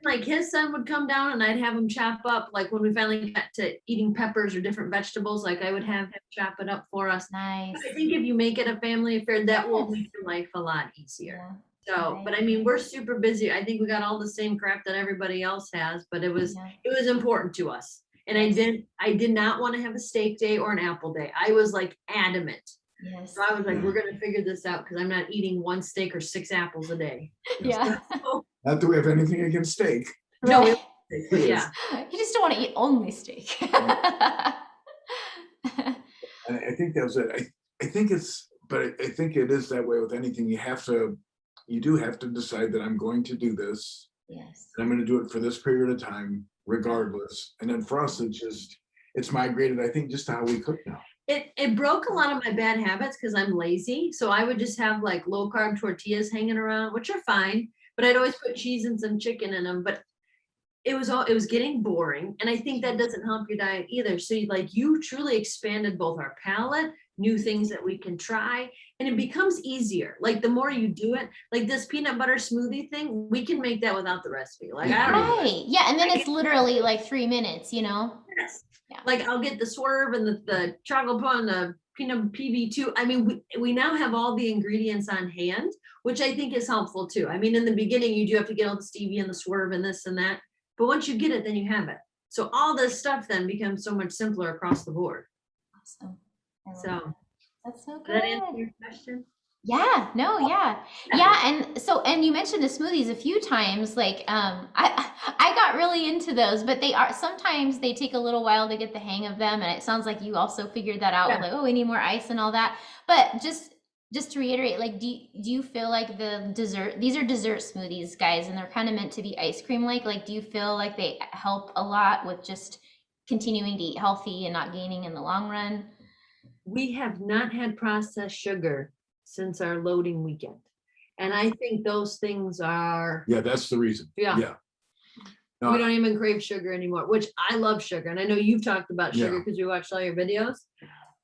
Like his son would come down and I'd have him chop up, like when we finally got to eating peppers or different vegetables, like I would have him chop it up for us. Nice. I think if you make it a family affair, that will make your life a lot easier. Yeah. So, but I mean, we're super busy. I think we got all the same crap that everybody else has, but it was important to us. And I did not want to have a steak day or an apple day. I was like adamant. Yes. So I was like, we're going to figure this out because I'm not eating 1 steak or 6 apples a day. Yeah. Not that we have anything against steak. No, yeah. You just don't want to eat only steak. I And I think that was it. I think it's, but I think it is that way with anything. You do have to decide that I'm going to do this. Yes. And I'm going to do it for this period of time, regardless. And then for us, it's migrated, I think, just to how we cook now. It broke a lot of my bad habits because I'm lazy. So I would just have like low carb tortillas hanging around, which are fine, but I'd always put cheese and some chicken in them. But it was getting boring. And I think that doesn't help your diet either. So you truly expanded both our palate, new things that we can try, and it becomes easier. Like the more you do it, like this peanut butter smoothie thing, we can make that without the recipe. Like I don't even, Right. Yeah. And then it's literally like 3 minutes, you know? yes. Yeah. Like I'll get the swerve and the chocolate pun, the peanut PB2. I mean, we now have all the ingredients on hand, which I think is helpful too. I mean, in the beginning, you do have to get all the stevia and the swerve and this and that. But once you get it, then you have it. So all this stuff then becomes so much simpler across the board. Awesome. I love So that. That's so does that answer good. your question? Yeah, no, yeah. Yeah, and you mentioned the smoothies a few times. Like I got really into those, but sometimes they take a little while to get the hang of them, and it sounds like you also figured that out with like, oh, we need more ice and all that. But just to reiterate, like do you feel like these are dessert smoothies, guys, and they're kind of meant to be ice cream like do you feel like they help a lot with just continuing to eat healthy and not gaining in the long run? We have not had processed sugar since our loading weekend. And I think those things are, Yeah, that's the reason. Yeah. Yeah. we don't even crave sugar anymore, which I love sugar. And I know you've talked about sugar Yeah. because we watched all your videos.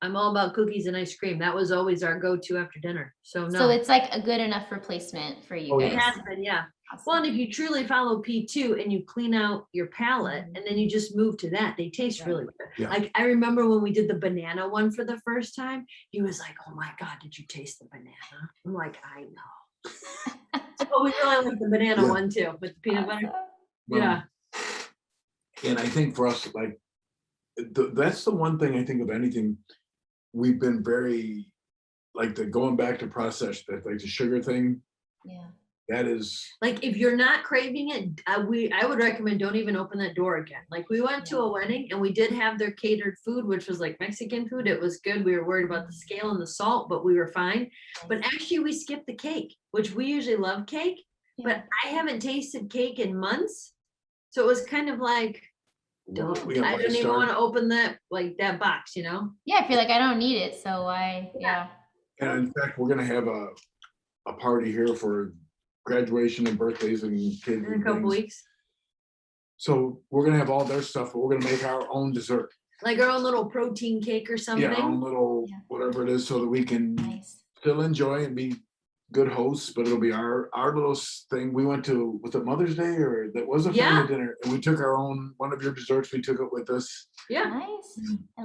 I'm all about cookies and ice cream. That was always our go-to after dinner. So no. So it's like a good enough replacement for you Oh, guys. It has been, yeah. Well, and if you truly follow P2 and you clean out your palate and then you just move to that, they taste really good. Yeah. Like I remember when we did the banana one for the first time, he was like, oh my God, did you taste the banana? I'm like, I know. So we really like the banana Yeah. one too, with the peanut butter. Well, Yeah. And I think for us, like, that's the one thing I think of anything, we've been very, like going back to process, that like the sugar thing, Yeah. that is, Like if you're not craving it, I would recommend don't even open that door again. Like we went to a wedding and we did have their catered food, which was like Mexican food. It was good. We were worried about the scale and the salt, but we were fine. But actually we skipped the cake, which we usually love cake, but I haven't tasted cake in months. So it was kind of like, I don't even want to open that box, you know? Yeah, I feel like I don't need it, so yeah. And in fact, we're gonna have a party here for graduation and birthdays and kids In a and couple things. weeks. So we're gonna have all their stuff, but we're gonna make our own dessert. Like our own little protein cake or something. Yeah, our own little Yeah. whatever it is, so that we can Nice. still enjoy and be good hosts, but it'll be our little thing. We went to, was it Mother's Day, or that was a family dinner, and we took our own, one of your desserts, we took it with us. Yeah. Nice.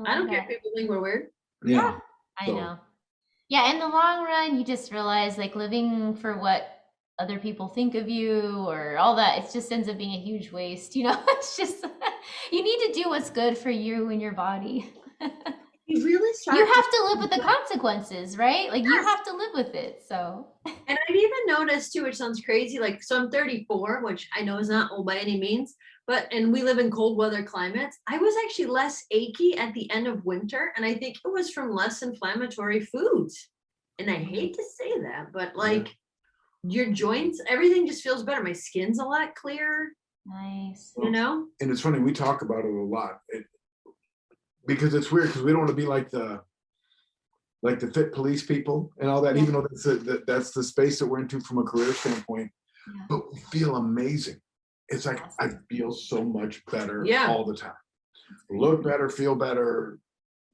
I don't care that. if people think we're weird. Yeah. I So- know. Yeah, in the long run, you just realize like living for what other people think of you or all that, it just ends up being a huge waste, you know? It's just, you need to do what's good for you and your body. You really start. You have to live with the consequences, right? Like you Yes. have to live with it, so. And I've even noticed too, which sounds crazy, like, so I'm 34, which I know is not old by any means, and we live in cold weather climates. I was actually less achy at the end of winter. And I think it was from less inflammatory foods. And I hate to say that, but like your joints, everything just feels better. My skin's a lot clearer, Nice. you know? And it's funny, we talk about it a lot. Because it's weird, because we don't want to be like the fit police people and all that, even though that's the space that we're into from a career standpoint. Yeah. But we feel amazing. It's like I feel so much better all the time. Look better, feel better,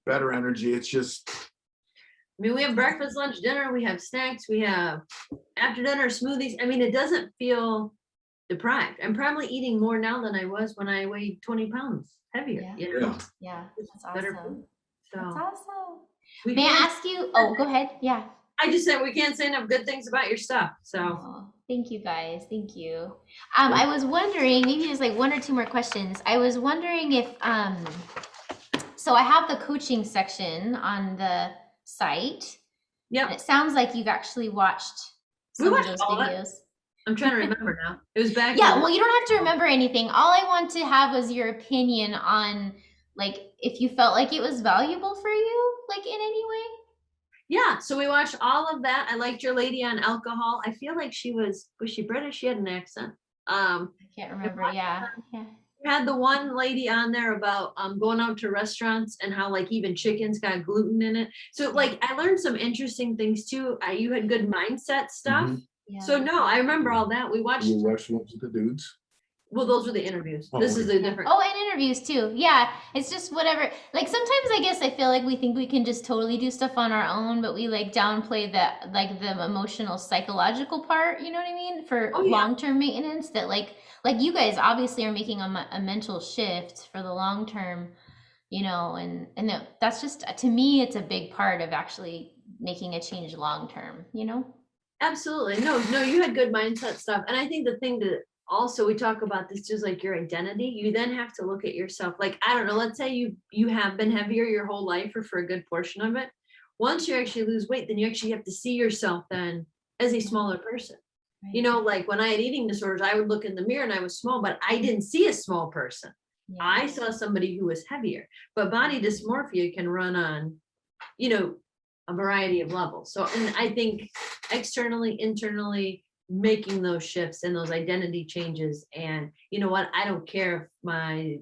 better energy. It's just, I mean, we have breakfast, lunch, dinner, we have snacks, we have after dinner smoothies. I mean, it doesn't feel deprived. I'm probably eating more now than I was when I weighed 20 pounds heavier, Yeah. you know? Yeah, that's Better awesome. food. So That's awesome. we May I can't- ask you, oh, go ahead, yeah. I just said we can't say enough good things about your stuff. So Oh, thank you guys, thank you. I was wondering, maybe there's like one or two more questions. I was wondering if, so I have the coaching section on the site. And it sounds like you've actually watched some of those videos. I'm trying to remember now. It was back. Yeah, well, you don't have to remember anything. All I want to have was your opinion on like if you felt like it was valuable for you, like in any way? Yeah, so we watched all of that. I liked your lady on alcohol. I feel like was she British? She had an accent. I can't remember. Yeah. Yeah. We had the one lady on there about going out to restaurants and how like even chickens got gluten in it. So like I learned some interesting things too. You had good mindset stuff. Yeah. So no, I remember all that. We watched. We watched ones with the dudes. Well, those were the interviews. Oh, This is okay. a different. Oh, and interviews too. Yeah, it's just whatever. Like sometimes I guess I feel like we think we can just totally do stuff on our own, but we like downplay the like the emotional psychological part, you know what I mean? For Oh, yeah. long-term maintenance that like you guys obviously are making a mental shift for the long term, you know, and that's just to me it's a big part of actually making a change long term, you know? Absolutely. No, you had good mindset stuff. And I think the thing that also we talk about this just like your identity, you then have to look at yourself. Like, I don't know, let's say you have been heavier your whole life or for a good portion of it. Once you actually lose weight, then you actually have to see yourself then as a smaller person. Right. You know, like when I had eating disorders, I would look in the mirror and I was small, but I didn't see a small person. Yeah. I saw somebody who was heavier. But body dysmorphia can run on, you know, a variety of levels. So, and I think externally, internally, making those shifts and those identity changes. And you know what? I don't care if my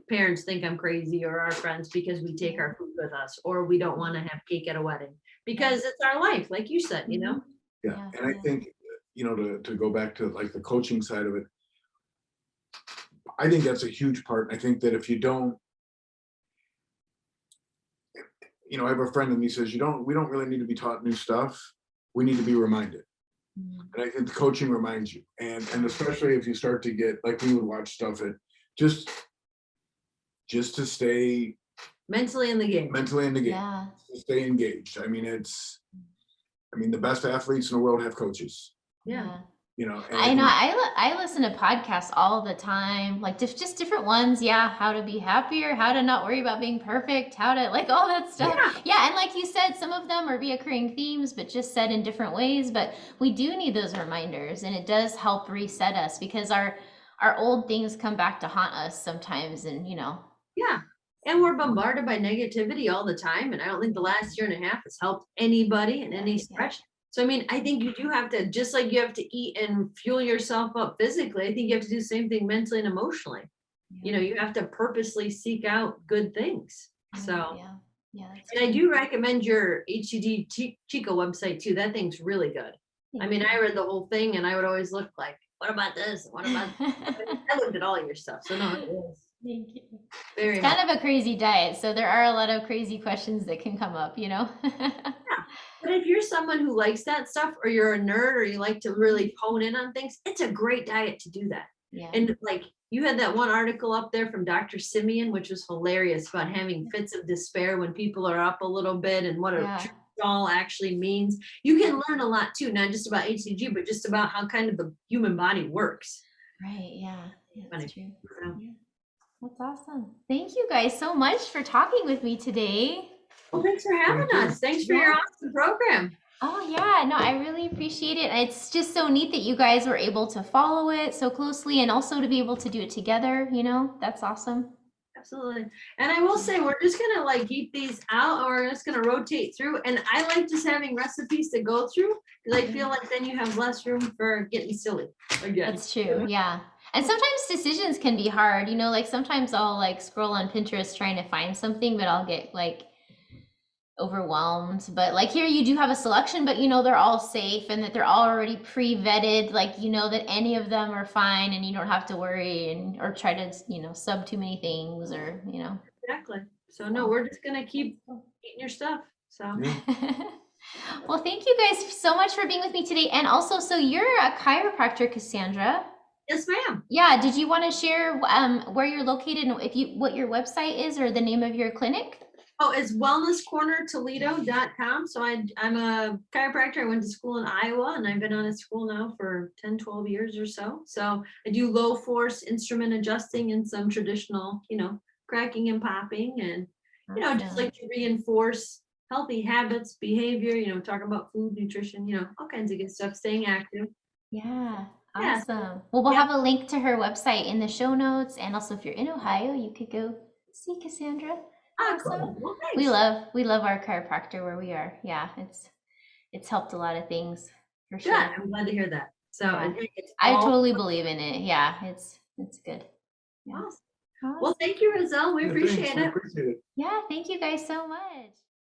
parents think I'm crazy or our friends because we take our food with us or we don't want to have cake at a wedding because it's our life, like you said, you know? Yeah. And I think, you know, to go back to like the coaching side of it, I think that's a huge part. I think that if you don't, you know, I have a friend and he says, we don't really need to be taught new stuff. We need to be reminded. And I think the coaching reminds you. And especially if you start to get, like we would watch stuff at just to stay Mentally in the game. Yeah. To stay engaged. I mean, the best athletes in the world have coaches, Yeah. you know. And I know. I listen to podcasts all the time, like just different ones. Yeah, how to be happier, how to not worry about being perfect, how to like all that stuff. Yeah, and like you said, some of them are reoccurring themes, but just said in different ways. But we do need those reminders, and it does help reset us because our old things come back to haunt us sometimes, and you know. Yeah. And we're bombarded by negativity all the time. And I don't think the last year and a half has helped anybody in any stretch. So, I mean, I think you do have to, just like you have to eat and fuel yourself up physically, I think you have to do the same thing mentally and emotionally. You know, you have to purposely seek out good things. So, and I do recommend your hCG Chico website too. That thing's really good. I mean, I read the whole thing and I would always look like, what about this? What about I looked at all your stuff. So no, it is. Thank you. Very it's kind of a crazy diet, so there are a lot of crazy questions that can come up, you know. But if you're someone who likes that stuff, or you're a nerd, or you like to really hone in on things, it's a great diet to do that. Yeah. And like you had that one article up there from Dr. Simeon, which was hilarious about having fits of despair when people are up a little bit and what a all actually means. You can learn a lot too, not just about hCG, but just about how kind of the human body works. Right. Yeah. That's true. Yeah. That's awesome. Thank you guys so much for talking with me today. Well, thanks for having us. Thanks for your awesome program. Oh yeah, no, I really appreciate it. It's just so neat that you guys were able to follow it so closely and also to be able to do it together, you know, that's awesome. Absolutely. And I will say, we're just going to like keep these out, or we're just going to rotate through. And I like just having recipes to go through because I feel like then you have less room for getting silly again. That's true. Yeah. And sometimes decisions can be hard, you know, like sometimes I'll like scroll on Pinterest trying to find something, but I'll get like overwhelmed. But like here you do have a selection, but you know, they're all safe and that they're already pre-vetted, like, you know, that any of them are fine and you don't have to worry and or try to, you know, sub too many things or, you know. Exactly. So no, we're just going to keep eating your stuff. So well, thank you guys so much for being with me today. And also, so you're a chiropractor, Kassandra. Yes, ma'am. Yeah. Did you want to share where you're located and what your website is or the name of your clinic? Oh, it's wellnesscornertoledo.com. So I'm a chiropractor. I went to school in Iowa and I've been on a school now for 10, 12 years or so. So I do low force instrument adjusting and some traditional, you know, cracking and popping and, you know, just like to reinforce healthy habits, behavior, you know, talking about food, nutrition, you know, all kinds of good stuff, staying active. Yeah. Awesome. Well, we'll have a link to her website in the show notes. And also if you're in Ohio, you could go See, Cassandra. Ah, Awesome. cool. Well, We thanks. love our chiropractor where we are. Yeah, it's helped a lot of things for Good. sure. I'm glad to hear that. So, Yeah. and hey, it's I all totally believe in it. Yeah, it's good. Yeah. awesome. Well, thank you, Rizal. We Yeah, appreciate thanks. We it. appreciate it. Yeah, thank you guys so much.